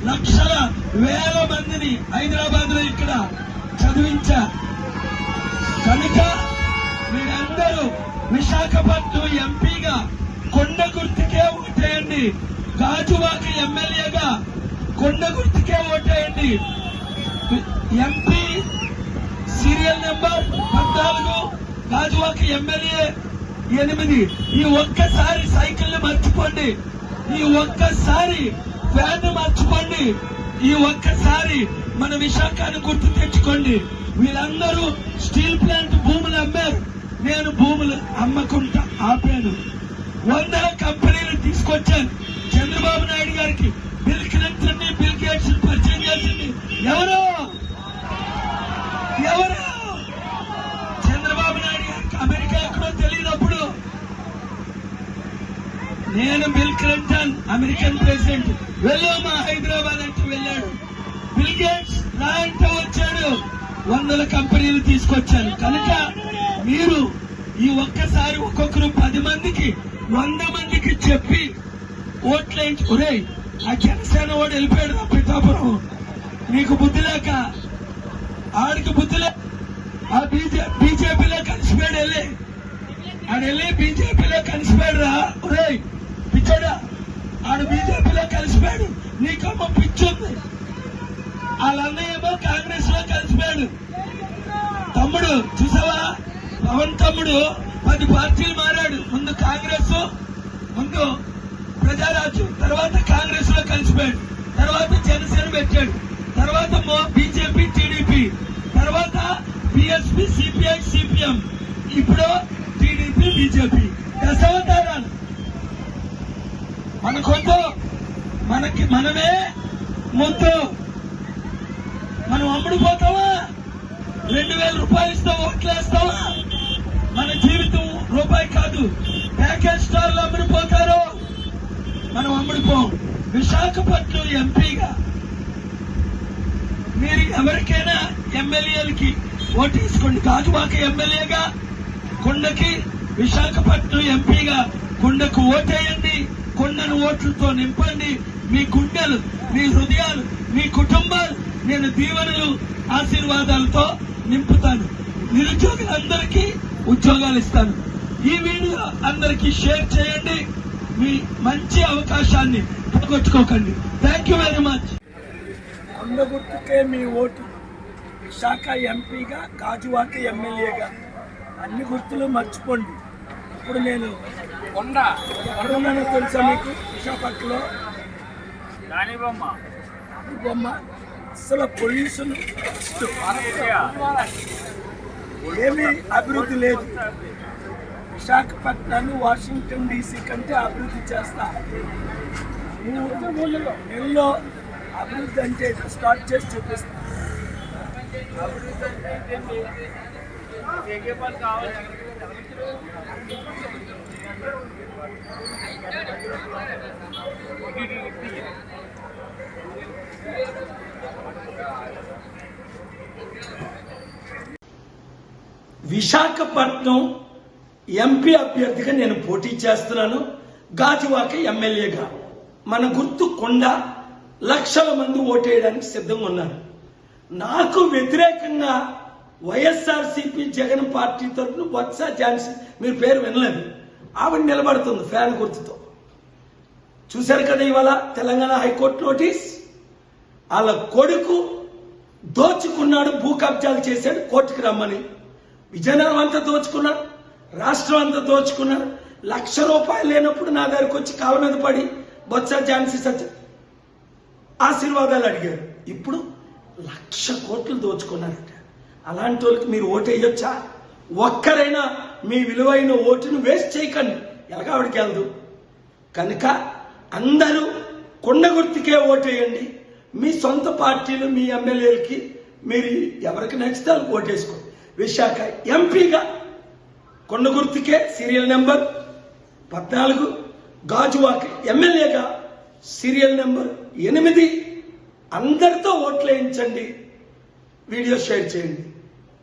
లక్షల వేల మందిని హైదరాబాద్ లో ఇక్కడ చదివించా. కనుక మీరందరూ విశాఖపట్నం ఎంపీగా కొండ గుర్తుకే ఓటేయండి. గాజువాక ఎమ్మెల్యేగా కొండ గుర్తుకే ఓటేయండి. MP serial number 14, Gajuwaka MLA 8. ఈ ఒక్కసారి సైకిల్ ని మర్చిపోండి, ఈ ఒక్కసారి ఫ్యాన్ మర్చిపోండి, ఈ ఒక్కసారి మన విశాఖను గుర్తు తెచ్చుకోండి. వీళ్ళందరూ స్టీల్ ప్లాంట్ భూములు అమ్మారు, నేను భూములు అమ్మకుండా ఆపాను. 100 కంపెనీలు తీసుకొచ్చాను. చంద్రబాబు నాయుడు గారికి బిల్ క్లింటన్ ని, బిల్ గేట్స్ పరిచయం చేసింది ఎవరు? చంద్రబాబు నాయుడు గారికి అమెరికా ఎక్కడో తెలియనప్పుడు నేను బిల్ క్లింటన్ అమెరికన్ ప్రెసిడెంట్ వెళ్ళామా హైదరాబాద్ అంటే వెళ్ళాడు. బిల్ గేట్స్ రా అంటే వచ్చాడు. 100 కంపెనీలు తీసుకొచ్చాను. కనుక మీరు ఈ ఒక్కసారి ఒక్కొక్కరు 10 మందికి 100 మందికి చెప్పి ఓట్లేంటి. ఒరే ఆ జనసేన వాడు వెళ్ళిపోయాడు నా పిఠాపురం, నీకు బుద్ధి లేక, ఆడికి బుద్ధి లేక ఆ బీజేపీలో కలిసిపోయాడు. వెళ్ళి బీజేపీలో కలిసిపోయాడు రా. ఒరే పిచ్చోడా, ఆడు బీజేపీలో కలిసిపోయాడు, నీకమ్మ పిచ్చుంది. వాళ్ళన్నయ్యేమో కాంగ్రెస్ లో కలిసిపోయాడు. తమ్ముడు చూసావా, పవన్ తమ్ముడు 10 పార్టీలు మారాడు. ముందు కాంగ్రెస్, ముందు ప్రజారాజ్యం, తర్వాత కాంగ్రెస్ లో కలిసిపోయాడు, తర్వాత జనసేన పెట్టాడు, తర్వాత బీజేపీ, టీడీపీ, తర్వాత బీఎస్పీ, సిపిఐ, సిపిఎం, ఇప్పుడు టీడీపీ, బీజేపీ. దశావతారాలు మనకొద్దు, మనమే ముద్దు. మనం అమ్ముడుపోతావా? 2000 రూపాయలు ఇస్తావా? ఓట్లేస్తావా? మన జీవితం రూపాయి కాదు. ప్యాకేజ్ స్టార్లు అమ్ముడుపోతారు, మనం అమ్ముడుపోం. విశాఖపట్నం ఎంపీగా మీరు ఎవరికైనా ఎమ్మెల్యేలకి ఓటు తీసుకోండి. గాజువాక ఎమ్మెల్యేగా కొండకి, విశాఖపట్నం ఎంపీగా కొండకు ఓటేయండి. కొండను ఓట్లతో నింపండి. మీ గుండెలు, మీ హృదయాలు, మీ కుటుంబాలు నేను దీవెనలు, ఆశీర్వాదాలతో నింపుతాను. నిరుద్యోగులందరికీ ఉద్యోగాలు ఇస్తాను. ఈ వీడియో అందరికీ షేర్ చేయండి. మీ మంచి అవకాశాన్ని పోగొట్టుకోకండి. Thank you very much. కొండ గుర్తుకే మీ ఓటు. విశాఖ ఎంపీగా, గాజువాక ఎమ్మెల్యేగా అన్ని గుర్తులు మర్చిపోండి. ఇప్పుడు నేను ఎక్కడున్నానో తెలుసా మీకు? విశాఖపట్నంలో బొమ్మ. అసలు పొల్యూషన్ ఏమీ అభివృద్ధి లేదు. విశాఖపట్నాన్ని వాషింగ్టన్ DC కంటే అభివృద్ధి చేస్తా. 3 నెలల్లో అభివృద్ధి అంటే స్టార్ట్ చేసి చూపిస్తా. విశాఖపట్నం ఎంపీ అభ్యర్థిగా నేను పోటీ చేస్తున్నాను. గాజువాక ఎమ్మెల్యేగా మన గుర్తు కొండ. లక్షల మంది ఓటేయడానికి సిద్ధంగా ఉన్నారు. నాకు వ్యతిరేకంగా వైఎస్ఆర్సీపీ జగన్ పార్టీ తరఫున బొత్స ఝాన్సీ, మీరు పేరు వినలేదు, ఆవిడ నిలబడుతుంది ఫ్యాన్ గుర్తుతో. చూశారు కదా ఇవాళ తెలంగాణ హైకోర్టు నోటీస్. వాళ్ళ కొడుకు దోచుకున్నాడు, భూ కబ్జాలు చేశాడు, కోర్టుకు రమ్మని. విజయనగరం అంతా దోచుకున్నాడు, రాష్ట్రం అంతా దోచుకున్నాడు. ₹1,00,000 లేనప్పుడు నా దగ్గరకు వచ్చి కాళ్ళ మీద పడి బొత్స ఝాన్సీ సత్య ఆశీర్వాదాలు అడిగారు. ఇప్పుడు 1,00,000 కోట్లు దోచుకున్నారట. అలాంటి వాళ్ళకి మీరు ఓటు వేయొచ్చా? ఒక్కరైనా మీ విలువైన ఓటును వేస్ట్ చేయకండి, ఎలాగావిడికి వెళ్దు. కనుక అందరూ కొండ గుర్తుకే ఓటేయండి. మీ సొంత పార్టీలు, మీ ఎమ్మెల్యేలకి మీరు ఎవరికి నచ్చితే వాళ్ళకి ఓటేసుకోండి. విశాఖ ఎంపీగా కొండ గుర్తుకే సీరియల్ నెంబర్ 14, గాజువాక ఎమ్మెల్యేగా సీరియల్ నెంబర్ 8. అందరితో ఓట్లు వేయించండి. వీడియో షేర్ చేయండి.